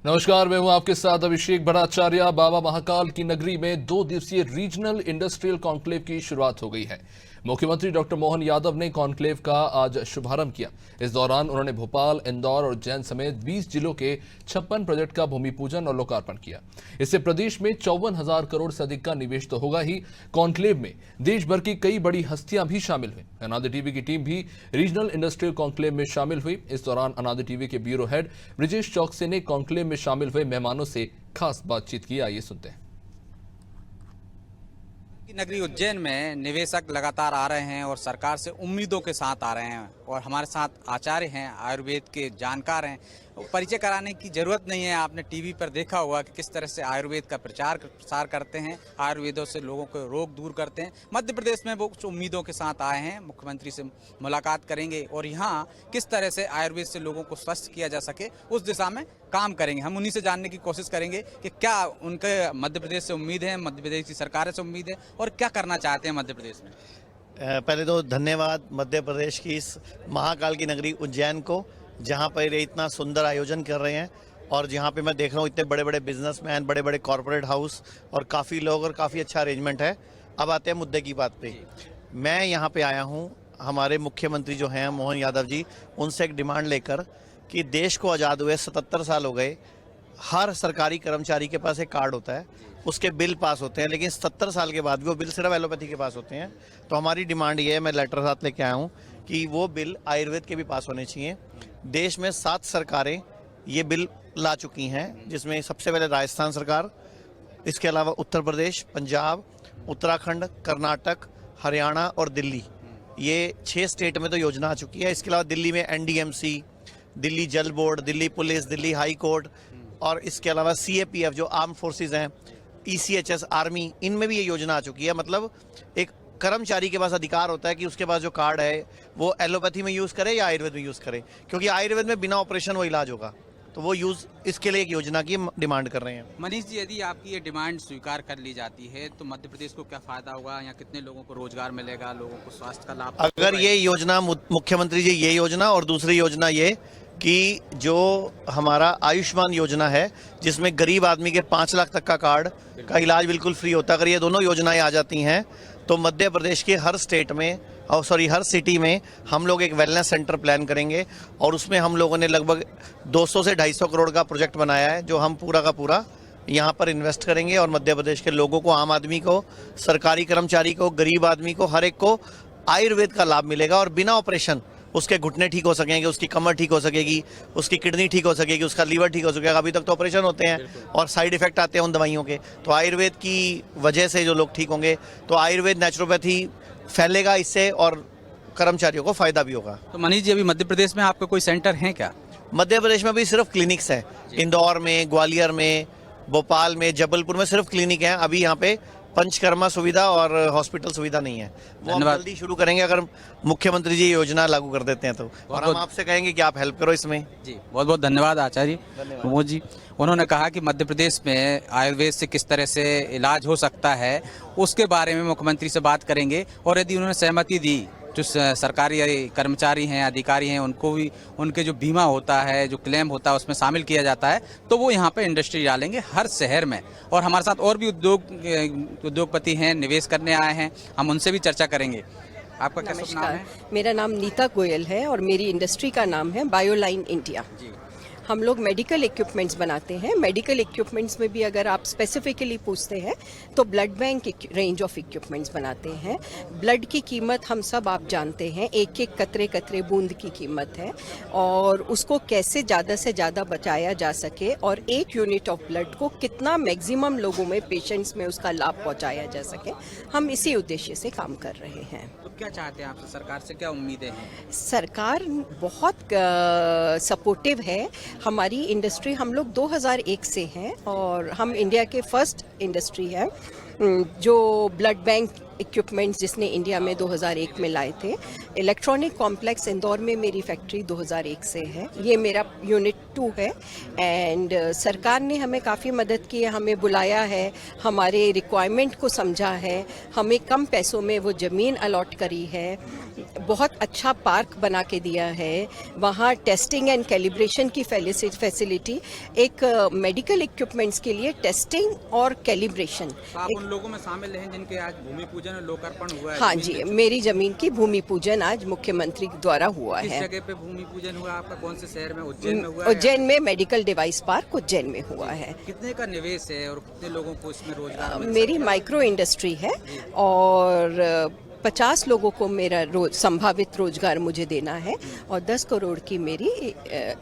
नमस्कार, मैं हूं आपके साथ अभिषेक भट्टाचार्य। बाबा महाकाल की नगरी में 2 दिवसीय रीजनल इंडस्ट्रियल कॉन्क्लेव की शुरुआत हो गई है। मुख्यमंत्री डॉक्टर मोहन यादव ने कॉन्क्लेव का आज शुभारंभ किया। इस दौरान उन्होंने भोपाल, इंदौर और उज्जैन समेत 20 जिलों के 56 प्रोजेक्ट का भूमि पूजन और लोकार्पण किया। इससे प्रदेश में 54,000 करोड़ से अधिक का निवेश तो होगा ही, कॉन्क्लेव में देश भर की कई बड़ी हस्तियां भी शामिल हुई। अनादि टीवी की टीम भी रीजनल इंडस्ट्रियल कॉन्क्लेव में शामिल हुई। इस दौरान अनादि टीवी के ब्यूरो हेड ब्रिजेश चौकसे ने कॉन्क्लेव में शामिल हुए मेहमानों से खास बातचीत की। आइए सुनते हैं। नगरी उज्जैन में निवेशक लगातार आ रहे हैं और सरकार से उम्मीदों के साथ आ रहे हैं और हमारे साथ आचार्य हैं, आयुर्वेद के जानकार हैं। परिचय कराने की जरूरत नहीं है, आपने टीवी पर देखा होगा कि किस तरह से आयुर्वेद का प्रचार प्रसार करते हैं, आयुर्वेदों से लोगों के रोग दूर करते हैं। मध्य प्रदेश में वो कुछ उम्मीदों के साथ आए हैं, मुख्यमंत्री से मुलाकात करेंगे और यहाँ किस तरह से आयुर्वेद से लोगों को स्वस्थ किया जा सके उस दिशा में काम करेंगे। हम उन्हीं से जानने की कोशिश करेंगे कि क्या उनके मध्य प्रदेश से उम्मीद है, मध्य प्रदेश की सरकार से उम्मीद है और क्या करना चाहते हैं मध्य प्रदेश में। पहले तो धन्यवाद मध्य प्रदेश की इस महाकाल की नगरी उज्जैन को, जहाँ पर ये इतना सुंदर आयोजन कर रहे हैं और जहाँ पे मैं देख रहा हूँ इतने बड़े बड़े बिजनेसमैन, बड़े बड़े कॉरपोरेट हाउस और काफ़ी लोग और काफ़ी अच्छा अरेंजमेंट है। अब आते हैं मुद्दे की बात पे। मैं यहाँ पे आया हूँ हमारे मुख्यमंत्री जो हैं मोहन यादव जी, उनसे एक डिमांड लेकर कि देश को आज़ाद हुए 77 साल हो गए। हर सरकारी कर्मचारी के पास एक कार्ड होता है, उसके बिल पास होते हैं, लेकिन 70 साल के बाद भी वो बिल सिर्फ एलोपैथी के पास होते हैं। तो हमारी डिमांड ये है, मैं लेटर साथ लेके आया हूँ कि वो बिल आयुर्वेद के भी पास होने चाहिए। देश में 7 सरकारें ये बिल ला चुकी हैं, जिसमें सबसे पहले राजस्थान सरकार, इसके अलावा उत्तर प्रदेश, पंजाब, उत्तराखंड, कर्नाटक, हरियाणा और दिल्ली। ये 6 स्टेट में तो योजना आ चुकी है। इसके अलावा दिल्ली में NDMC, दिल्ली जल board, Delhi police, Delhi high court और इसके अलावा CAPF जो आर्म फोर्सेस हैं, ECHS आर्मी, इनमें भी ये योजना आ चुकी है। मतलब एक कर्मचारी के पास अधिकार होता है कि उसके पास जो कार्ड है वो एलोपैथी में यूज़ करे या आयुर्वेद में यूज़ करे, क्योंकि आयुर्वेद में बिना ऑपरेशन वो इलाज होगा। तो वो यूज़ इसके लिए एक योजना की डिमांड कर रहे हैं। मनीष जी, यदि आपकी ये डिमांड स्वीकार कर ली जाती है तो मध्य प्रदेश को क्या फायदा होगा, या कितने लोगों को रोजगार मिलेगा, लोगों को स्वास्थ्य का लाभ? अगर ये योजना मुख्यमंत्री जी, ये योजना और दूसरी योजना ये कि जो हमारा आयुष्मान योजना है, जिसमें गरीब आदमी के 5 लाख तक का कार्ड का इलाज बिल्कुल फ्री होता है, अगर ये दोनों योजनाएं आ जाती हैं तो मध्य प्रदेश के हर स्टेट में हर सिटी में हम लोग एक वेलनेस सेंटर प्लान करेंगे और उसमें हम लोगों ने लगभग 200 से 250 करोड़ का प्रोजेक्ट बनाया है, जो हम पूरा का पूरा यहाँ पर इन्वेस्ट करेंगे और मध्य प्रदेश के लोगों को, आम आदमी को, सरकारी कर्मचारी को, गरीब आदमी को, हर एक को आयुर्वेद का लाभ मिलेगा और बिना ऑपरेशन उसके घुटने ठीक हो सकेंगे, उसकी कमर ठीक हो सकेगी, उसकी किडनी ठीक हो सकेगी, उसका लीवर ठीक हो सकेगा। अभी तक तो ऑपरेशन होते हैं और साइड इफेक्ट आते हैं उन दवाइयों के। तो आयुर्वेद की वजह से जो लोग ठीक होंगे, तो आयुर्वेद नेचुरोपैथी फैलेगा इससे और कर्मचारियों को फायदा भी होगा। तो मनीष जी, अभी मध्य प्रदेश में आपका कोई सेंटर है क्या? मध्य प्रदेश में भी सिर्फ क्लिनिक्स हैं। इंदौर में, ग्वालियर में, भोपाल में, जबलपुर में सिर्फ क्लिनिक हैं। अभी यहाँ पे पंचकर्मा सुविधा और हॉस्पिटल सुविधा नहीं है। वो हम जल्दी शुरू करेंगे अगर मुख्यमंत्री जी योजना लागू कर देते हैं तो। और हम आपसे कहेंगे कि आप हेल्प करो इसमें। जी, बहुत बहुत धन्यवाद आचार्य प्रमोद जी। उन्होंने कहा कि मध्य प्रदेश में आयुर्वेद से किस तरह से इलाज हो सकता है, उसके बारे में मुख्यमंत्री से बात करेंगे और यदि उन्होंने सहमति दी, जो सरकारी कर्मचारी हैं, अधिकारी हैं, उनको भी उनके जो बीमा होता है, जो क्लेम होता है, उसमें शामिल किया जाता है, तो वो यहाँ पे इंडस्ट्री डालेंगे हर शहर में। और हमारे साथ और भी उद्योगपति हैं, निवेश करने आए हैं, हम उनसे भी चर्चा करेंगे। आपका क्या नाम है? मेरा नाम नीता गोयल है और मेरी इंडस्ट्री का नाम है बायोलाइन इंडिया। हम लोग मेडिकल इक्विपमेंट्स बनाते हैं। मेडिकल इक्विपमेंट्स में भी अगर आप स्पेसिफिकली पूछते हैं तो blood bank range of equipments बनाते हैं। ब्लड की कीमत हम सब आप जानते हैं, एक एक कतरे कतरे बूंद की कीमत है और उसको कैसे ज़्यादा से ज़्यादा बचाया जा सके और 1 यूनिट ऑफ ब्लड को कितना मैक्सिमम लोगों में, पेशेंट्स में उसका लाभ पहुँचाया जा सके, हम इसी उद्देश्य से काम कर रहे हैं। तो क्या चाहते हैं आपसे, सरकार से क्या उम्मीदें हैं? सरकार बहुत सपोर्टिव है। हमारी इंडस्ट्री, हम लोग 2001 से हैं और हम इंडिया के फर्स्ट इंडस्ट्री है जो ब्लड बैंक इक्विपमेंट्स जिसने इंडिया में 2001 में लाए थे। इलेक्ट्रॉनिक कॉम्प्लेक्स इंदौर में मेरी फैक्ट्री 2001 से है, ये मेरा यूनिट 2 है। एंड सरकार ने हमें काफ़ी मदद की है, हमें बुलाया है, हमारे रिक्वायरमेंट को समझा है, हमें कम पैसों में वो ज़मीन अलॉट करी है, बहुत अच्छा पार्क बना के दिया है, वहाँ टेस्टिंग एंड कैलिब्रेशन की फैसिलिटी, एक मेडिकल इक्विपमेंट्स के लिए टेस्टिंग और कैलिब्रेशन। तो आप उन लोगों में शामिल हैं जिनके आज भूमि पूजन और लोकार्पण हुआ है? हाँ जी, मेरी जमीन की भूमि पूजन आज मुख्यमंत्री द्वारा हुआ किस है। जगह पे भूमि पूजन हुआ आपका? कौन से शहर में? उज्जैन में हुआ है? उज्जैन में मेडिकल डिवाइस पार्क उज्जैन में हुआ है। कितने का निवेश है और कितने लोगों को इसमें रोजगार मिल मेरी माइक्रो इंडस्ट्री है और 50 लोगों को मेरा संभावित रोजगार मुझे देना है और 10 करोड़ की मेरी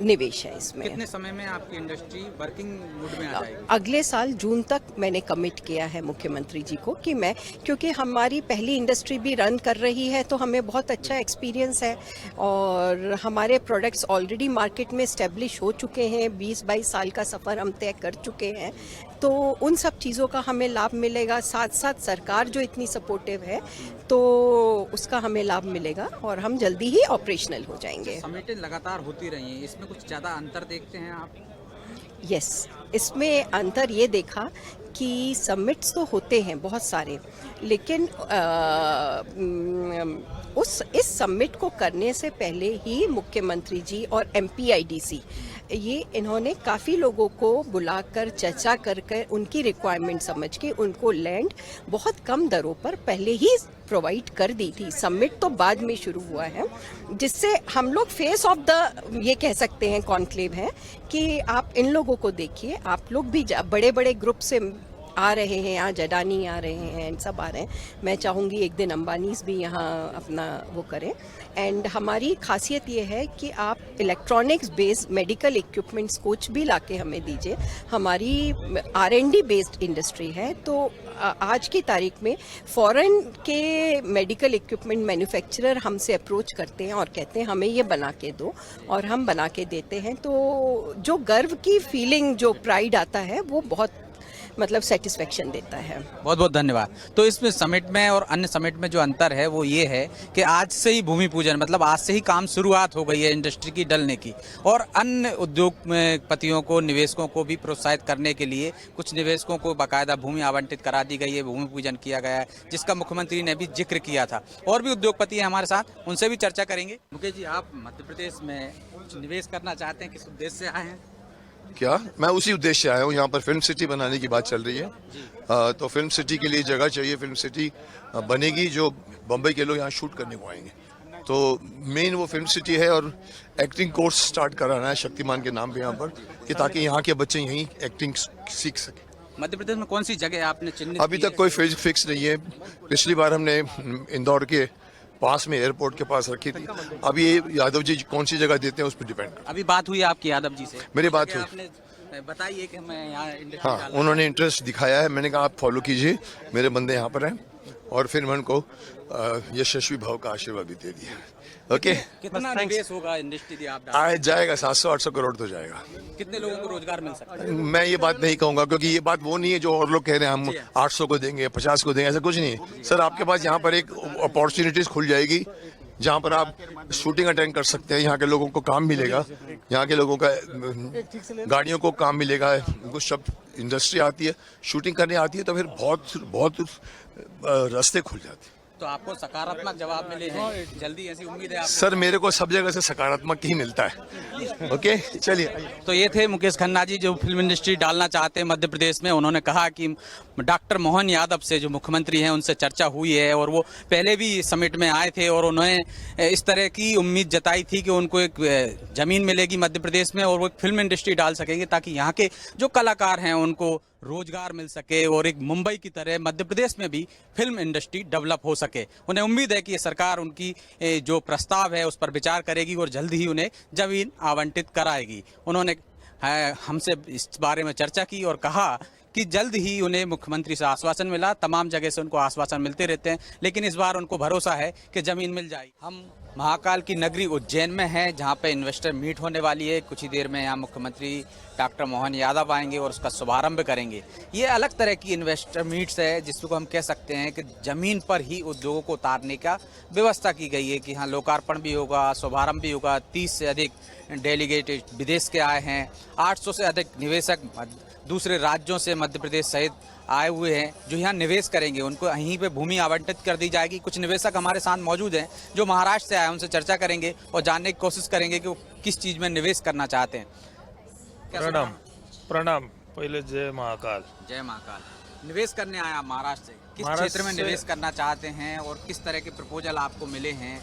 निवेश है इसमें। कितने समय में आपकी इंडस्ट्री वर्किंग मूड में आ जाएगी? अगले साल जून तक मैंने कमिट किया है मुख्यमंत्री जी को कि मैं, क्योंकि हमारी पहली इंडस्ट्री भी रन कर रही है तो हमें बहुत अच्छा एक्सपीरियंस है और हमारे प्रोडक्ट्स ऑलरेडी मार्केट में इस्टेब्लिश हो चुके हैं, 20-22 साल का सफ़र हम तय कर चुके हैं, तो उन सब चीज़ों का हमें लाभ मिलेगा। साथ साथ सरकार जो इतनी सपोर्टिव है तो उसका हमें लाभ मिलेगा और हम जल्दी ही ऑपरेशनल हो जाएंगे। समिटें लगातार होती रही हैं, इसमें कुछ ज़्यादा अंतर देखते हैं आप? यस, इसमें अंतर ये देखा कि समिट्स तो होते हैं बहुत सारे, लेकिन इस समिट को करने से पहले ही मुख्यमंत्री जी और MPIDC ये इन्होंने काफ़ी लोगों को बुलाकर चर्चा कर उनकी रिक्वायरमेंट समझ के उनको लैंड बहुत कम दरों पर पहले ही प्रोवाइड कर दी थी। समिट तो बाद में शुरू हुआ है, जिससे हम लोग फेस ऑफ द ये कह सकते हैं कॉन्क्लेव है कि आप इन लोगों को देखिए, आप लोग भी बड़े बड़े ग्रुप से आ रहे हैं, आज अडानी आ रहे हैं, सब आ रहे हैं। मैं चाहूँगी एक दिन अंबानीज भी यहाँ अपना वो करें। एंड हमारी खासियत ये है कि आप इलेक्ट्रॉनिक्स बेस्ड मेडिकल इक्विपमेंट्स कुछ भी लाके हमें दीजिए। हमारी R&D बेस्ड इंडस्ट्री है, तो आज की तारीख में फॉरेन के मेडिकल इक्विपमेंट मैन्युफैक्चरर हमसे अप्रोच करते हैं और कहते हैं हमें ये बना के दो, और हम बना के देते हैं। तो जो गर्व की फीलिंग, जो प्राइड आता है, वो बहुत मतलब सेटिस्फेक्शन देता है। बहुत बहुत धन्यवाद। तो इसमें समिट में और अन्य समिट में जो अंतर है वो ये है कि आज से ही भूमि पूजन, मतलब आज से ही काम शुरुआत हो गई है इंडस्ट्री की डलने की, और अन्य उद्योगपतियों को, निवेशकों को भी प्रोत्साहित करने के लिए कुछ निवेशकों को बाकायदा भूमि आवंटित करा दी गई है, भूमि पूजन किया गया है, जिसका मुख्यमंत्री ने भी जिक्र किया था। और भी उद्योगपति हैं हमारे साथ, उनसे भी चर्चा करेंगे। मुकेश जी, आप मध्य प्रदेश में कुछ निवेश करना चाहते हैं, किस उद्देश्य से आए हैं? क्या मैं उसी उद्देश्य से आया हूँ। यहाँ पर फिल्म सिटी बनाने की बात चल रही है, तो फिल्म सिटी के लिए जगह चाहिए। फिल्म सिटी बनेगी जो बम्बई के लोग यहाँ शूट करने को आएंगे, तो मेन वो फिल्म सिटी है। और एक्टिंग कोर्स स्टार्ट कराना है शक्तिमान के नाम पे यहाँ पर, कि ताकि यहाँ के बच्चे यहीं एक्टिंग सीख सकें। मध्य प्रदेश में कौन सी जगह आपने चिन्हित अभी तक कोई फिक्स नहीं है। पिछली बार हमने इंदौर के पास में एयरपोर्ट के पास रखी थी। अभी ये यादव जी कौन सी जगह देते हैं उस पर डिपेंड करता है। अभी बात हुई आपकी यादव जी से? मेरी बात हुई, आपने बताइए कि मैं यहाँ इंडस्ट्री हाँ, उन्होंने इंटरेस्ट दिखाया है। मैंने कहा आप फॉलो कीजिए, मेरे बंदे यहाँ पर हैं, और फिर मैं उनको यशस्वी भाव का आशीर्वाद भी दे दिया। ओके, कितना निवेश होगा इंडस्ट्री आप डाल? आए जाएगा 700-800 करोड़ तो जाएगा। कितने लोगों को रोजगार मिल सकता है? मैं ये बात नहीं कहूंगा, क्योंकि ये बात वो नहीं है जो और लोग कह रहे हैं हम 800 को देंगे, 50 को देंगे, ऐसा कुछ नहीं है। सर, आपके पास यहाँ पर एक अपॉर्चुनिटीज खुल जाएगी जहाँ पर आप शूटिंग अटेंड कर सकते हैं। यहाँ के लोगों को काम मिलेगा, यहाँ के लोगों का गाड़ियों को काम मिलेगा। कुछ सब इंडस्ट्री आती है, शूटिंग करने आती है, तो फिर बहुत रास्ते खुल जाते हैं। तो आपको सकारात्मक जवाब मिले हैं, जल्दी ऐसी उम्मीद है आपको? सर, मेरे को सब जगह से सकारात्मक ही मिलता है। ओके, चलिए। तो ये थे मुकेश खन्ना जी, जो फिल्म इंडस्ट्री डालना चाहते हैं मध्य प्रदेश में। उन्होंने कहा कि डॉक्टर मोहन यादव से, जो मुख्यमंत्री हैं, उनसे चर्चा हुई है और वो पहले भी समिट में आए थे और उन्होंने इस तरह की उम्मीद जताई थी कि उनको एक ज़मीन मिलेगी मध्य प्रदेश में और वो एक फिल्म इंडस्ट्री डाल सकेंगे, ताकि यहाँ के जो कलाकार हैं उनको रोजगार मिल सके और एक मुंबई की तरह मध्य प्रदेश में भी फिल्म इंडस्ट्री डेवलप हो सके। उन्हें उम्मीद है कि ये सरकार उनकी जो प्रस्ताव है उस पर विचार करेगी और जल्द ही उन्हें जमीन आवंटित कराएगी। उन्होंने हमसे इस बारे में चर्चा की और कहा कि जल्द ही उन्हें मुख्यमंत्री से आश्वासन मिला। तमाम जगह से उनको आश्वासन मिलते रहते हैं, लेकिन इस बार उनको भरोसा है कि ज़मीन मिल जाएगी। हम महाकाल की नगरी उज्जैन में हैं, जहां पे इन्वेस्टर मीट होने वाली है। कुछ ही देर में यहाँ मुख्यमंत्री डॉक्टर मोहन यादव आएंगे और उसका शुभारंभ करेंगे। ये अलग तरह की इन्वेस्टर मीट्स है, जिसको हम कह सकते हैं कि ज़मीन पर ही उद्योगों को उतारने का व्यवस्था की गई है कि हाँ लोकार्पण भी होगा, शुभारंभ भी होगा। 30 से अधिक डेलीगेट विदेश के आए हैं, 800 से अधिक निवेशक दूसरे राज्यों से मध्य प्रदेश सहित आए हुए हैं जो यहाँ निवेश करेंगे। उनको यहीं पे भूमि आवंटित कर दी जाएगी। कुछ निवेशक हमारे साथ मौजूद हैं जो महाराष्ट्र से आए, उनसे चर्चा करेंगे और जानने की कोशिश करेंगे कि वो किस चीज़ में निवेश करना चाहते हैं। प्रणाम प्रणाम। पहले जय महाकाल। जय महाकाल। निवेश करने आया महाराष्ट्र से, किस महाराष्ट्र क्षेत्र में से- निवेश करना चाहते हैं और किस तरह के प्रपोजल आपको मिले हैं?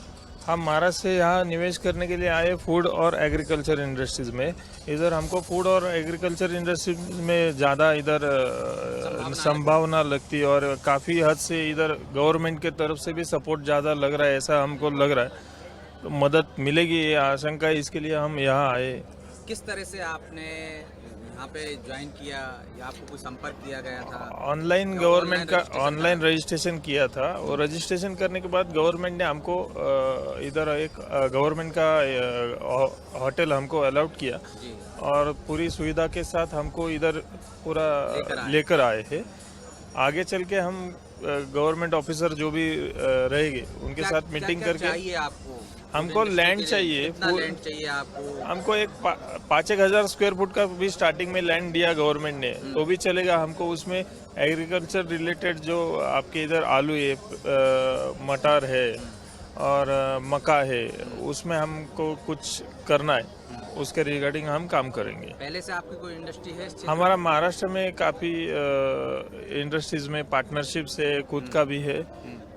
हम महाराष्ट्र से यहाँ निवेश करने के लिए आए फूड और एग्रीकल्चर इंडस्ट्रीज में। इधर हमको फूड और एग्रीकल्चर इंडस्ट्री में ज़्यादा इधर संभावना लगती है और काफ़ी हद से इधर गवर्नमेंट के तरफ से भी सपोर्ट ज़्यादा लग रहा है, ऐसा हमको लग रहा है। तो मदद मिलेगी ये आशंका है, इसके लिए हम यहाँ आए। किस तरह से आपने यहाँ पे ज्वाइन किया या आपको कोई संपर्क किया गया था? ऑनलाइन गवर्नमेंट का ऑनलाइन रजिस्ट्रेशन किया था और रजिस्ट्रेशन करने के बाद गवर्नमेंट ने हमको इधर एक गवर्नमेंट का होटल हमको अलाउड किया और पूरी सुविधा के साथ हमको इधर पूरा लेकर आए हैं। आगे चल के हम गवर्नमेंट ऑफिसर जो भी रहेंगे उनके साथ मीटिंग करके चाहिए आपको? हमको लैंड चाहिए। कितना लैंड चाहिए आपको? हमको एक 5,000 स्क्वायर फुट का भी स्टार्टिंग में लैंड दिया गवर्नमेंट ने, तो भी चलेगा। हमको उसमें एग्रीकल्चर रिलेटेड जो आपके इधर आलू है, मटर है और मक्का है, उसमें हमको कुछ करना है, उसके रिगार्डिंग हम काम करेंगे। पहले से आपकी कोई इंडस्ट्री है इस क्षेत्र हमारा महाराष्ट्र में काफ़ी इंडस्ट्रीज में पार्टनरशिप से खुद का भी है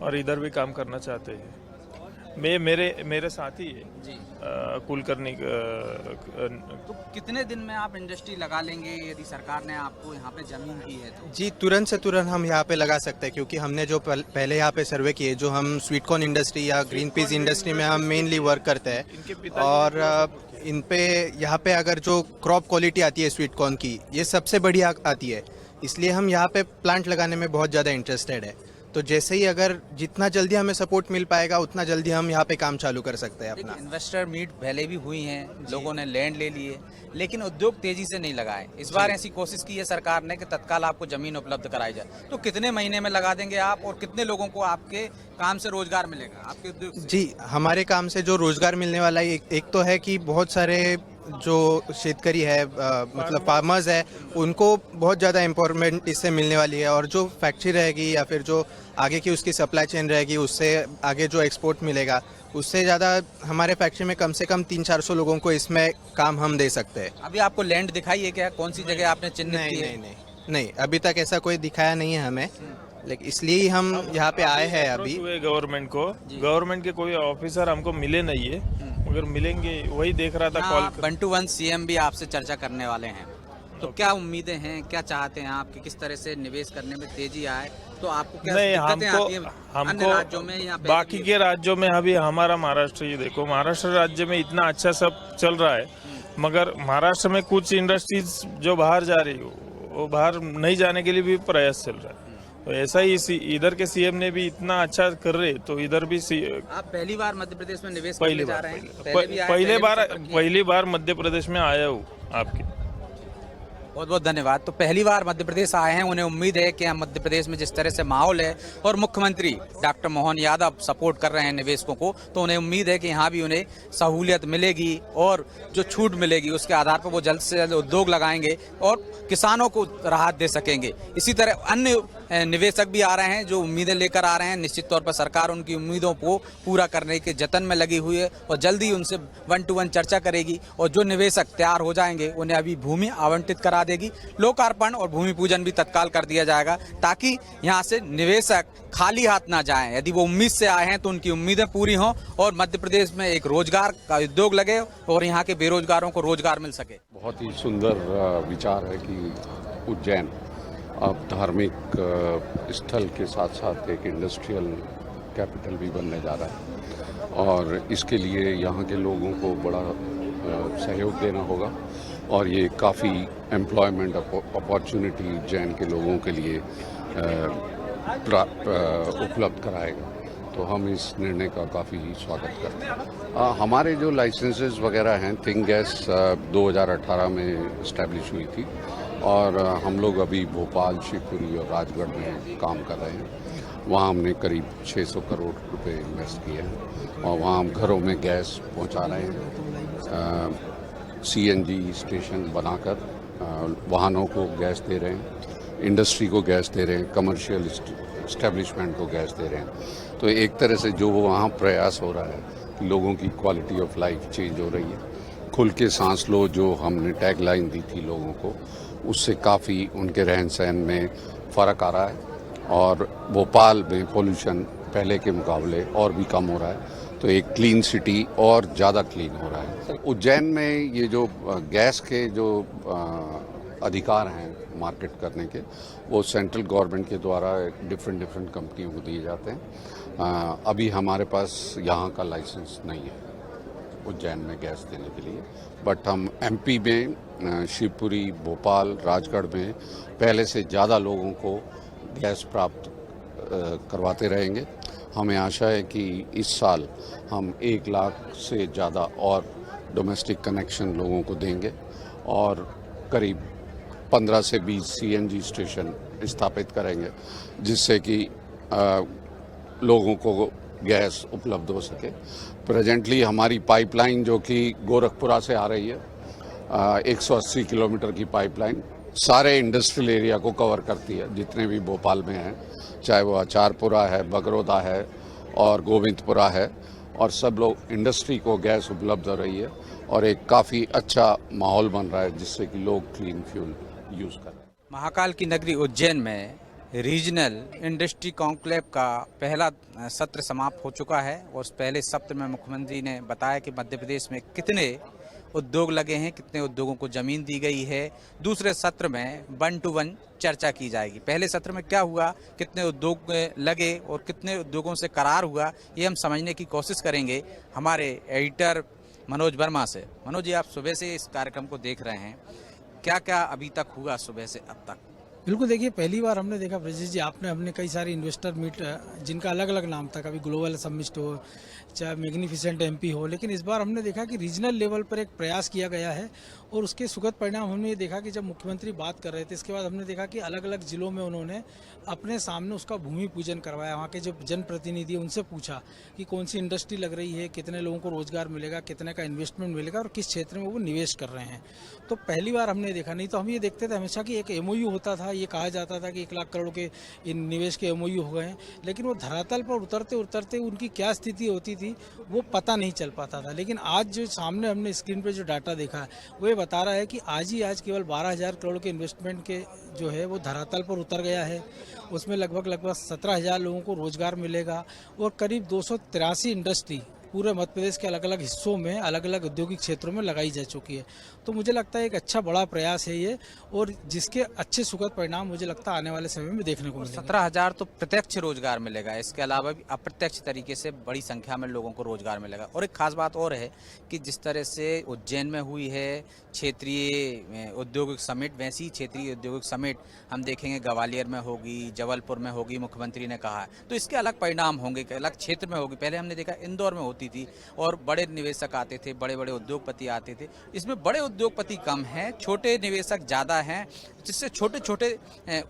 और इधर भी काम करना चाहते हैं। मेरे साथी है जी। कुलकर्णी। तो कितने दिन में आप इंडस्ट्री लगा लेंगे यदि सरकार ने आपको यहाँ पे जमीन दी है तो? जी तुरंत से तुरंत हम यहाँ पे लगा सकते हैं, क्योंकि हमने जो पहले यहाँ पे सर्वे किए, जो हम स्वीट कॉर्न इंडस्ट्री या ग्रीन पीस इंडस्ट्री में हम मेनली वर्क करते हैं और इन पे यहाँ पे अगर जो क्रॉप क्वालिटी आती है स्वीट कॉर्न की, ये सबसे बढ़िया आती है, इसलिए हम यहाँ पे प्लांट लगाने में बहुत ज़्यादा इंटरेस्टेड है। तो जैसे ही अगर जितना जल्दी हमें सपोर्ट मिल पाएगा उतना जल्दी हम यहाँ पे काम चालू कर सकते हैं अपना। इन्वेस्टर मीट पहले भी हुई हैं, लोगों ने लैंड ले लिए, लेकिन उद्योग तेजी से नहीं लगाए। इस बार ऐसी कोशिश की है सरकार ने कि तत्काल आपको जमीन उपलब्ध कराई जाए। तो कितने महीने में लगा देंगे आप और कितने लोगों को आपके काम से रोजगार मिलेगा आपके उद्योग से? जी हमारे काम से जो रोजगार मिलने वाला है, एक तो है कि बहुत सारे जो शेतकरी है मतलब फार्मर्स है, उनको बहुत ज़्यादा एम्पावरमेंट इससे मिलने वाली है। और जो फैक्ट्री रहेगी या फिर जो आगे की उसकी सप्लाई चेन रहेगी, उससे आगे जो एक्सपोर्ट मिलेगा, उससे ज़्यादा हमारे फैक्ट्री में कम से कम 300-400 लोगों को इसमें काम हम दे सकते हैं। अभी आपको लैंड दिखाई है क्या? कौन सी जगह आपने चिन्हित की है? नहीं, अभी तक ऐसा कोई दिखाया नहीं है हमें, लेकिन इसलिए ही हम यहाँ पे आए हैं अभी। गवर्नमेंट को, गवर्नमेंट के कोई ऑफिसर हमको मिले नहीं है, मगर मिलेंगे वही देख रहा था कॉल। 1 to 1 CM भी आपसे चर्चा करने वाले हैं, तो क्या उम्मीदें हैं, क्या चाहते हैं आप कि किस तरह से निवेश करने में तेजी आए? तो आपको क्या नहीं, दिक्कतें आती हैं अन्य हमको राज्यों में या बाकी के राज्यों में? अभी हमारा महाराष्ट्र, ये देखो महाराष्ट्र राज्य में इतना अच्छा सब चल रहा है, मगर महाराष्ट्र में कुछ इंडस्ट्रीज जो बाहर जा रही हो, वो बाहर नहीं जाने के लिए भी प्रयास चल रहा है। तो ऐसा ही इधर के सीएम ने भी इतना अच्छा कर रहे, तो इधर भी आप पहली बार मध्य प्रदेश में निवेश पहली करने जा बार रहे हैं? पहली बार मध्य प्रदेश में आया हूँ आपके। बहुत बहुत धन्यवाद। तो पहली बार मध्य प्रदेश आए हैं, उन्हें उम्मीद है कि हम मध्य प्रदेश में जिस तरह से माहौल है और मुख्यमंत्री डॉक्टर मोहन यादव सपोर्ट कर रहे हैं निवेशकों को, तो उन्हें उम्मीद है कि यहाँ भी उन्हें सहूलियत मिलेगी और जो छूट मिलेगी उसके आधार पर वो जल्द से जल्द उद्योग लगाएंगे और किसानों को राहत दे सकेंगे। इसी तरह अन्य निवेशक भी आ रहे हैं जो उम्मीदें लेकर आ रहे हैं। निश्चित तौर पर सरकार उनकी उम्मीदों को पूरा करने के जतन में लगी हुई है और जल्दी उनसे 1 to 1 चर्चा करेगी और जो निवेशक तैयार हो जाएंगे उन्हें अभी भूमि आवंटित करा देगी। लोकार्पण और भूमि पूजन भी तत्काल कर दिया जाएगा ताकि यहाँ से निवेशक खाली हाथ ना जाएं। यदि वो उम्मीद से आए हैं तो उनकी उम्मीदें पूरी हों और मध्य प्रदेश में एक रोजगार का उद्योग लगे और यहाँ के बेरोजगारों को रोजगार मिल सके। बहुत ही सुंदर विचार है कि उज्जैन अब धार्मिक स्थल के साथ साथ एक इंडस्ट्रियल कैपिटल भी बनने जा रहा है और इसके लिए यहाँ के लोगों को बड़ा सहयोग देना होगा और ये काफ़ी एम्प्लॉयमेंट अपॉर्चुनिटी उज्जैन के लोगों के लिए उपलब्ध कराएगा। तो हम इस निर्णय का काफ़ी स्वागत करते हैं। हमारे जो लाइसेंसेस वगैरह हैं, थिंक गैस 2018 में इस्टेब्लिश हुई थी और हम लोग अभी भोपाल, शिवपुरी और राजगढ़ में काम कर रहे हैं। वहाँ हमने करीब 600 करोड़ रुपए इन्वेस्ट किए हैं और वहाँ हम घरों में गैस पहुँचा रहे हैं। CNG स्टेशन बनाकर वाहनों को गैस दे रहे हैं, इंडस्ट्री को गैस दे रहे हैं, कमर्शियल इस्टेब्लिशमेंट को गैस दे रहे हैं। तो एक तरह से जो वहाँ प्रयास हो रहा है कि लोगों की क्वालिटी ऑफ लाइफ चेंज हो रही है। खुल के सांस लो जो हमने टैग लाइन दी थी लोगों को, उससे काफ़ी उनके रहन सहन में फ़र्क आ रहा है और भोपाल में पोल्यूशन पहले के मुकाबले और भी कम हो रहा है। तो एक क्लीन सिटी और ज़्यादा क्लीन हो रहा है। उज्जैन में ये जो गैस के जो अधिकार हैं मार्केट करने के, वो सेंट्रल गवर्नमेंट के द्वारा डिफरेंट कंपनियों को दिए जाते हैं। अभी हमारे पास यहाँ का लाइसेंस नहीं है उज्जैन में गैस देने के लिए, बट हम MP में शिवपुरी, भोपाल, राजगढ़ में पहले से ज़्यादा लोगों को गैस प्राप्त करवाते रहेंगे। हमें आशा है कि इस साल हम 1 लाख से ज़्यादा और डोमेस्टिक कनेक्शन लोगों को देंगे और करीब 15 से 20 CNG स्टेशन स्थापित करेंगे, जिससे कि लोगों को गैस उपलब्ध हो सके। प्रेजेंटली हमारी पाइपलाइन जो कि गोरखपुरा से आ रही है, 180 किलोमीटर की पाइपलाइन सारे इंडस्ट्रियल एरिया को कवर करती है, जितने भी भोपाल में हैं, चाहे वो आचारपुरा है, बगरोदा है और गोविंदपुरा है, और सब लोग इंडस्ट्री को गैस उपलब्ध हो रही है और एक काफ़ी अच्छा माहौल बन रहा है जिससे कि लोग क्लीन फ्यूल यूज़ करें। महाकाल की नगरी उज्जैन में रीजनल इंडस्ट्री कॉन्क्लेव का पहला सत्र समाप्त हो चुका है और उस पहले सत्र में मुख्यमंत्री ने बताया कि मध्य प्रदेश में कितने उद्योग लगे हैं, कितने उद्योगों को जमीन दी गई है। दूसरे सत्र में 1 to 1 चर्चा की जाएगी। पहले सत्र में क्या हुआ, कितने उद्योग लगे और कितने उद्योगों से करार हुआ, ये हम समझने की कोशिश करेंगे हमारे एडिटर मनोज वर्मा से। मनोज जी, आप सुबह से इस कार्यक्रम को देख रहे हैं, क्या क्या अभी तक हुआ सुबह से अब तक? बिल्कुल, देखिए पहली बार हमने देखा ब्रजेश जी, हमने कई सारे इन्वेस्टर मीट जिनका अलग अलग नाम था, कभी ग्लोबल समिट हो, चाहे मैग्निफिसेंट MP हो, लेकिन इस बार हमने देखा कि रीजनल लेवल पर एक प्रयास किया गया है और उसके सुखद परिणाम हमने ये देखा कि जब मुख्यमंत्री बात कर रहे थे, इसके बाद हमने देखा कि अलग अलग जिलों में उन्होंने अपने सामने उसका भूमि पूजन करवाया। वहाँ के जो जनप्रतिनिधि उनसे पूछा कि कौन सी इंडस्ट्री लग रही है, कितने लोगों को रोजगार मिलेगा, कितने का इन्वेस्टमेंट मिलेगा और किस क्षेत्र में वो निवेश कर रहे हैं। तो पहली बार हमने देखा, नहीं तो हम ये देखते थे हमेशा कि एक MOU होता था, ये कहा जाता था कि 1 लाख करोड़ के निवेश के MOU हो गए हैं, लेकिन वो धरातल पर उतरते उतरते उनकी क्या स्थिति होती थी वो पता नहीं चल पाता था। लेकिन आज जो सामने हमने स्क्रीन पर जो डाटा देखा है वो ये बता रहा है कि आज केवल 12,000 करोड़ के इन्वेस्टमेंट के जो है वो धरातल पर उतर गया है। उसमें लगभग 17,000 लोगों को रोजगार मिलेगा और करीब 283 इंडस्ट्री पूरे मध्य प्रदेश के अलग अलग हिस्सों में, अलग अलग औद्योगिक क्षेत्रों में लगाई जा चुकी है। तो मुझे लगता है एक अच्छा बड़ा प्रयास है ये, और जिसके अच्छे सुखद परिणाम मुझे लगता है आने वाले समय में देखने को मिलेंगे। 17,000 तो प्रत्यक्ष रोजगार मिलेगा, इसके अलावा भी अप्रत्यक्ष तरीके से बड़ी संख्या में लोगों को रोजगार मिलेगा। और एक खास बात और है कि जिस तरह से उज्जैन में हुई है क्षेत्रीय औद्योगिक समिट, वैसी ही क्षेत्रीय औद्योगिक समिट हम देखेंगे ग्वालियर में होगी, जबलपुर में होगी, मुख्यमंत्री ने कहा है। तो इसके अलग परिणाम होंगे, अलग क्षेत्र में होगी। पहले हमने देखा इंदौर में होती थी और बड़े निवेशक आते थे, बड़े बड़े उद्योगपति आते थे। इसमें बड़े उद्योगपति कम हैं, छोटे निवेशक ज़्यादा हैं, जिससे छोटे छोटे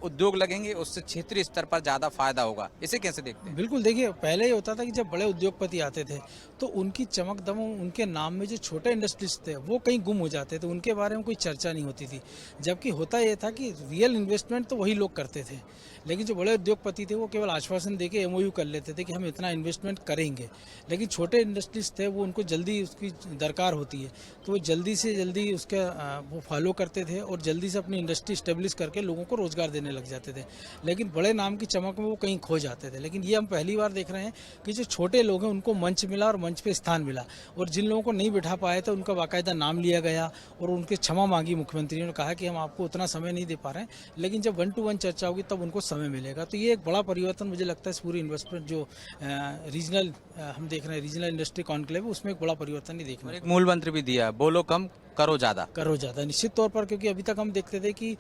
उद्योग लगेंगे, उससे क्षेत्रीय स्तर पर ज़्यादा फायदा होगा। इसे कैसे देखते हैं? बिल्कुल, देखिए पहले ये होता था कि जब बड़े उद्योगपति आते थे तो उनकी चमक दमक, उनके नाम में जो छोटे इंडस्ट्रीज थे वो कहीं गुम हो जाते थे, उनके बारे में कोई चर्चा नहीं होती थी। जबकि होता ये था कि रियल इन्वेस्टमेंट तो वही लोग करते थे, लेकिन जो बड़े उद्योगपति थे वो केवल आश्वासन देके MOU कर लेते थे कि हम इतना इन्वेस्टमेंट करेंगे। लेकिन छोटे इंडस्ट्रीज थे वो, उनको जल्दी उसकी दरकार होती है, तो वो जल्दी से जल्दी उसका वो फॉलो करते थे और जल्दी से अपनी इंडस्ट्री स्टेब्लिश करके लोगों को रोजगार देने लग जाते थे। लेकिन बड़े नाम की चमक में वो कहीं खो जाते थे। लेकिन ये हम पहली बार देख रहे हैं कि जो छोटे लोग हैं उनको मंच मिला और मंच पे स्थान मिला, और जिन लोगों को नहीं बिठा पाए थे उनका बाकायदा नाम लिया गया और उनके क्षमा मांगी। मुख्यमंत्री ने कहा कि हम आपको उतना समय नहीं दे पा रहे हैं, लेकिन जब 1 to 1 चर्चा होगी तब उनको समय मिलेगा। तो ये एक बड़ा परिवर्तन मुझे लगता है इस पूरी इन्वेस्टमेंट जो रीजनल हम देख रहे हैं, रीजनल इंडस्ट्री कॉन्क्लेव, उसमें एक बड़ा परिवर्तन ही देखना। एक मूल मंत्र भी दिया, बोलो कम करो ज़्यादा। करो ज़्यादा निश्चित तौर पर, क्योंकि अभी तक हम देखते थे कि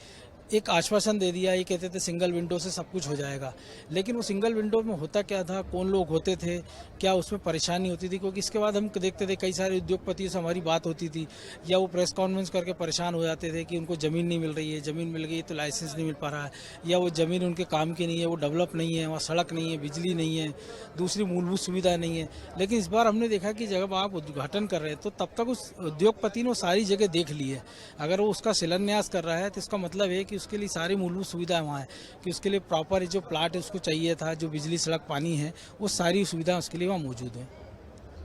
एक आश्वासन दे दिया, ये कहते थे सिंगल विंडो से सब कुछ हो जाएगा, लेकिन वो सिंगल विंडो में होता क्या था, कौन लोग होते थे, क्या उसमें परेशानी होती थी। क्योंकि इसके बाद हम देखते थे कई सारे उद्योगपतियों से हमारी बात होती थी, या वो प्रेस कॉन्फ्रेंस करके परेशान हो जाते थे कि उनको ज़मीन नहीं मिल रही है, ज़मीन मिल गई तो लाइसेंस नहीं मिल पा रहा है, या वो ज़मीन उनके काम की नहीं है, वो डेवलप नहीं है, वहाँ सड़क नहीं है, बिजली नहीं है, दूसरी मूलभूत सुविधा नहीं है। लेकिन इस बार हमने देखा कि जब आप उद्घाटन कर रहे हैं तो तब तक उस उद्योगपति ने वो सारी जगह देख ली है। अगर वो उसका शिलान्यास कर रहा है तो इसका मतलब है कि उसके लिए सारी मूलभूत सुविधा वहाँ है, कि उसके लिए प्रॉपर जो प्लाट है उसको चाहिए था, जो बिजली सड़क पानी है, वो सारी सुविधा उसके लिए वहाँ मौजूद है।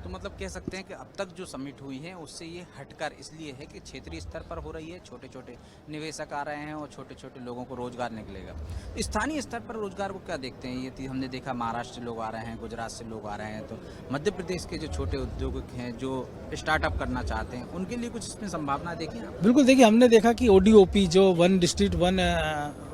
तो मतलब कह सकते हैं कि अब तक जो समिट हुई है उससे ये हटकर इसलिए है कि क्षेत्रीय स्तर पर हो रही है, छोटे छोटे निवेशक आ रहे हैं और छोटे छोटे लोगों को रोजगार निकलेगा। स्थानीय स्तर पर रोजगार को क्या देखते हैं? ये हमने देखा महाराष्ट्र से लोग आ रहे हैं, गुजरात से लोग आ रहे हैं, तो मध्य प्रदेश के जो छोटे उद्योग हैं जो स्टार्टअप करना चाहते हैं उनके लिए कुछ इसमें संभावना देखी आप? बिल्कुल, देखिए हमने देखा कि ODOP जो वन डिस्ट्रिक्ट वन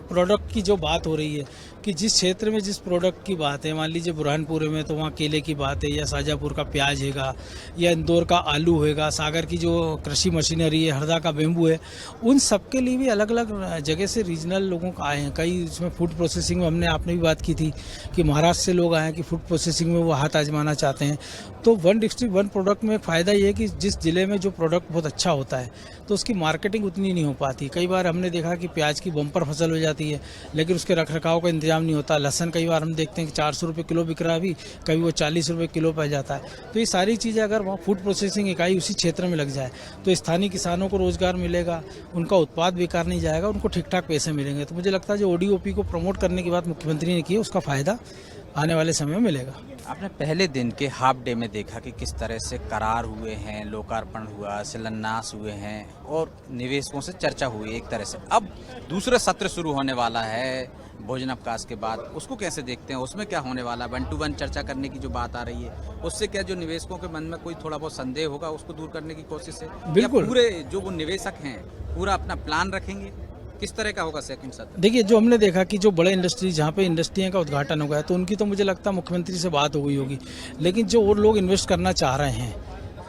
प्रोडक्ट की जो बात हो रही है, कि जिस क्षेत्र में जिस प्रोडक्ट की बात है, मान लीजिए बुरहानपुर में तो वहाँ केले की बात है, या शाजापुर का प्याज हैगा, या इंदौर का आलू होगा, सागर की जो कृषि मशीनरी है, हरदा का बेम्बू है, उन सब के लिए भी अलग अलग जगह से रीजनल लोगों का आए हैं। कई इसमें फूड प्रोसेसिंग में आपने भी बात की थी कि महाराष्ट्र से लोग आए हैं कि फूड प्रोसेसिंग में वो हाथ आजमाना चाहते हैं। तो वन डिस्ट्रिक्ट वन प्रोडक्ट में फ़ायदा ये है कि जिस जिले में जो प्रोडक्ट बहुत अच्छा होता है तो उसकी मार्केटिंग उतनी नहीं हो पाती। कई बार हमने देखा कि प्याज की बम्पर फसल हो जाती है, लेकिन उसके रखरखाव का इंतजाम नहीं होता। लहसन कई बार हम देखते हैं कि 400 रुपये किलो बिक रहा है, अभी कभी वो 40 रुपये किलो पड़ जाता है। तो ये सारी चीज़ें अगर वहाँ फूड प्रोसेसिंग इकाई उसी क्षेत्र में लग जाए तो स्थानीय किसानों को रोजगार मिलेगा, उनका उत्पाद बेकार नहीं जाएगा, उनको ठीक ठाक पैसे मिलेंगे। तो मुझे लगता है जो ODOP को प्रमोट करने की बात मुख्यमंत्री ने की है उसका फ़ायदा आने वाले समय में मिलेगा। आपने पहले दिन के हाफ डे में देखा कि किस तरह से करार हुए हैं, लोकार्पण हुआ, शिलान्यास हुए हैं और निवेशकों से चर्चा हुई एक तरह से। अब दूसरा सत्र शुरू होने वाला है भोजनावकाश के बाद, उसको कैसे देखते हैं? उसमें क्या होने वाला है? 1 to 1 चर्चा करने की जो बात आ रही है उससे क्या जो निवेशकों के मन में कोई थोड़ा बहुत संदेह होगा उसको दूर करने की कोशिश है? बिल्कुल। या पूरे जो वो निवेशक हैं पूरा अपना प्लान रखेंगे? किस तरह का होगा सेकंड सत्र? देखिए, जो हमने देखा कि जो बड़े इंडस्ट्री जहाँ पे इंडस्ट्रियों का उद्घाटन हो गया तो उनकी तो मुझे लगता है मुख्यमंत्री से बात हो गई होगी, लेकिन जो और लोग इन्वेस्ट करना चाह रहे हैं,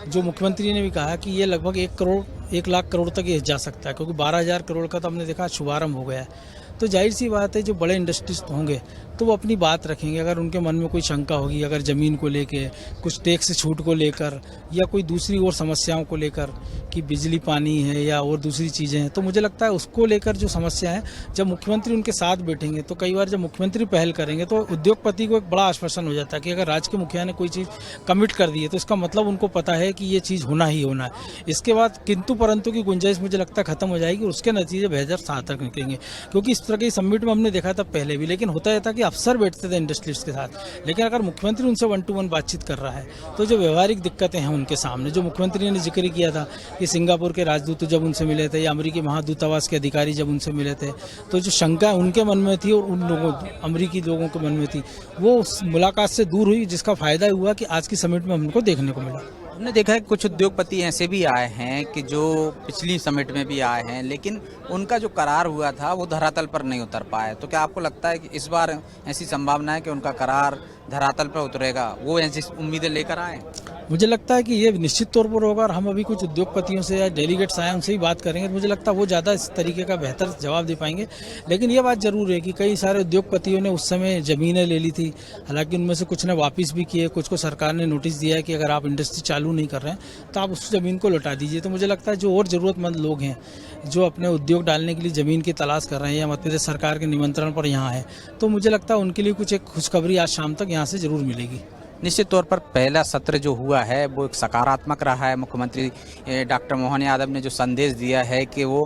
जो मुख्यमंत्री ने भी कहा कि ये लगभग 1 लाख करोड़ तक ये जा सकता है, क्योंकि 12,000 करोड़ का तो हमने देखा शुभारंभ हो गया है। तो जाहिर सी बात है जो बड़े इंडस्ट्रीज होंगे तो वो अपनी बात रखेंगे। अगर उनके मन में कोई शंका होगी, अगर ज़मीन को लेके, कुछ टैक्स छूट को लेकर, या कोई दूसरी और समस्याओं को लेकर कि बिजली पानी है या और दूसरी चीज़ें हैं, तो मुझे लगता है उसको लेकर जो समस्या है जब मुख्यमंत्री उनके साथ बैठेंगे तो कई बार जब मुख्यमंत्री पहल करेंगे तो उद्योगपति को एक बड़ा आश्वासन हो जाता है कि अगर राज्य के मुखिया ने कोई चीज़ कमिट कर दी है तो इसका मतलब उनको पता है कि ये चीज़ होना ही होना है। इसके बाद किंतु परंतु की गुंजाइश मुझे लगता है खत्म हो जाएगी, उसके नतीजे बेहतर सार्थक निकलेंगे। क्योंकि इस तरह की समिट में हमने देखा था पहले भी, लेकिन होता यह था कि अफसर बैठते थे इंडस्ट्रीज के साथ, लेकिन अगर मुख्यमंत्री उनसे 1 to 1 बातचीत कर रहा है तो जो व्यवहारिक दिक्कतें हैं उनके सामने, जो मुख्यमंत्री ने जिक्र किया था कि सिंगापुर के राजदूत जब उनसे मिले थे या अमेरिकी महादूतावास के अधिकारी जब उनसे मिले थे तो जो शंका उनके मन में थी और उन लोगों अमेरिकी लोगों के मन में थी वो उस मुलाकात से दूर हुई, जिसका फायदा हुआ कि आज की समिट में हमको देखने को मिला। हमने देखा है कुछ उद्योगपति ऐसे भी आए हैं कि जो पिछली समिट में भी आए हैं, लेकिन उनका जो करार हुआ था वो धरातल पर नहीं उतर पाए। तो क्या आपको लगता है कि इस बार ऐसी संभावना है कि उनका करार धरातल पर उतरेगा, वो ऐसी उम्मीदें लेकर आए? मुझे लगता है कि ये निश्चित तौर पर होगा, और हम अभी कुछ उद्योगपतियों से या डेलीगेट्स आए उनसे ही बात करेंगे तो मुझे लगता है वो ज़्यादा इस तरीके का बेहतर जवाब दे पाएंगे। लेकिन ये बात ज़रूर है कि कई सारे उद्योगपतियों ने उस समय ज़मीनें ले ली थी, हालांकि उनमें से कुछ ने वापस भी किए, कुछ को सरकार ने नोटिस दिया है कि अगर आप इंडस्ट्री चालू नहीं कर रहे हैं तो आप उस ज़मीन को लौटा दीजिए। तो मुझे लगता है जो और ज़रूरतमंद लोग हैं जो अपने उद्योग डालने के लिए ज़मीन की तलाश कर रहे हैं या मध्य प्रदेश सरकार के निमंत्रण पर यहाँ है, तो मुझे लगता है उनके लिए कुछ एक खुशखबरी आज शाम तक यहाँ से ज़रूर मिलेगी। निश्चित तौर पर पहला सत्र जो हुआ है वो एक सकारात्मक रहा है। मुख्यमंत्री डॉक्टर मोहन यादव ने जो संदेश दिया है कि वो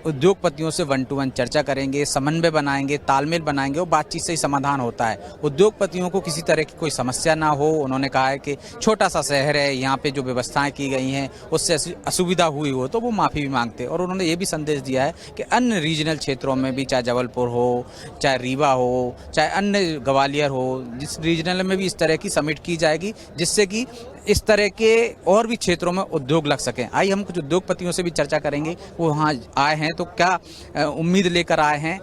उद्योगपतियों से 1 to 1 चर्चा करेंगे, समन्वय बनाएंगे, तालमेल बनाएंगे, वो बातचीत से ही समाधान होता है। उद्योगपतियों को किसी तरह की कोई समस्या ना हो। उन्होंने कहा है कि छोटा सा शहर है, यहाँ पे जो व्यवस्थाएं की गई हैं उससे असुविधा हुई हो तो वो माफ़ी भी मांगते। और उन्होंने ये भी संदेश दिया है कि अन्य रीजनल क्षेत्रों में भी, चाहे जबलपुर हो, चाहे रीवा हो, चाहे अन्य ग्वालियर हो, जिस रीजनल में भी इस तरह की समिट की जाएगी जिससे कि इस तरह के और भी क्षेत्रों में उद्योग लग सकें। आइए हम कुछ उद्योगपतियों से भी चर्चा करेंगे, वो वहाँ आए हैं तो क्या उम्मीद लेकर आए हैं।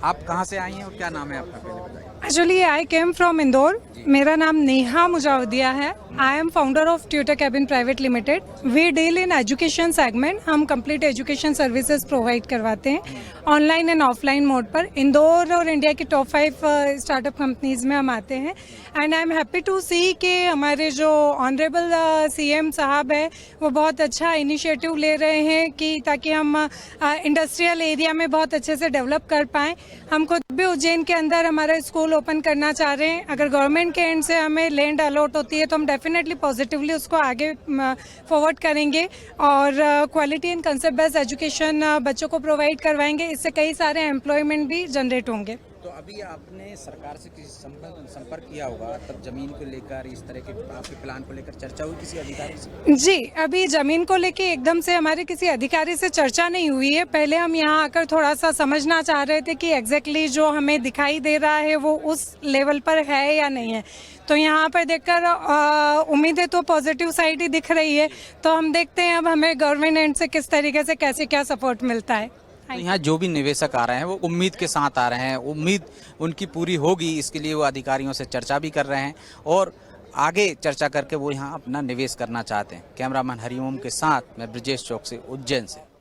आप कहाँ से आई हैं और क्या नाम है आपका, पहले बताइए। Actually I came from Indore. मेरा नाम नेहा मुजावदिया है I am founder of Tutor Cabin Private Limited. We deal in education segment. हम complete education services provide करवाते हैं ऑनलाइन एंड ऑफलाइन मोड पर। इंदौर और इंडिया की टॉप 5 स्टार्टअप कंपनीज में हम आते हैं। And I am happy to see कि हमारे जो ऑनरेबल सीएम साहब है वो बहुत अच्छा इनिशिएटिव ले रहे हैं कि ताकि हम इंडस्ट्रियल एरिया में बहुत अच्छे से डेवलप कर पाएँ। हम खुद भी उज्जैन के अंदर हमारा स्कूल ओपन करना चाह रहे हैं। अगर गवर्नमेंट के एंड से हमें लैंड अलॉट होती है तो हम डेफिनेटली पॉजिटिवली उसको आगे फॉरवर्ड करेंगे और quality and concept based education बच्चों को प्रोवाइड करवाएंगे। इससे कई सारे एम्प्लॉयमेंट भी जनरेट होंगे। तो अभी आपने सरकार से किसी संपर्क किया होगा, तब जमीन को लेकर इस तरह के आपके प्लान को लेकर चर्चा हुई किसी अधिकारी से? जी, अभी जमीन को लेके एकदम से हमारे किसी अधिकारी से चर्चा नहीं हुई है। पहले हम यहाँ आकर थोड़ा सा समझना चाह रहे थे कि एग्जैक्टली जो हमें दिखाई दे रहा है वो उस लेवल पर है या नहीं है। तो यहाँ पर देखकर उम्मीदें तो पॉजिटिव साइड ही दिख रही है। तो हम देखते हैं अब हमें गवर्नमेंट एंड से किस तरीके से कैसे क्या सपोर्ट मिलता है। तो यहाँ जो भी निवेशक आ रहे हैं वो उम्मीद के साथ आ रहे हैं, उम्मीद उनकी पूरी होगी, इसके लिए वो अधिकारियों से चर्चा भी कर रहे हैं और आगे चर्चा करके वो यहाँ अपना निवेश करना चाहते हैं। कैमरामैन हरिओम के साथ मैं ब्रजेश चौक से, उज्जैन से।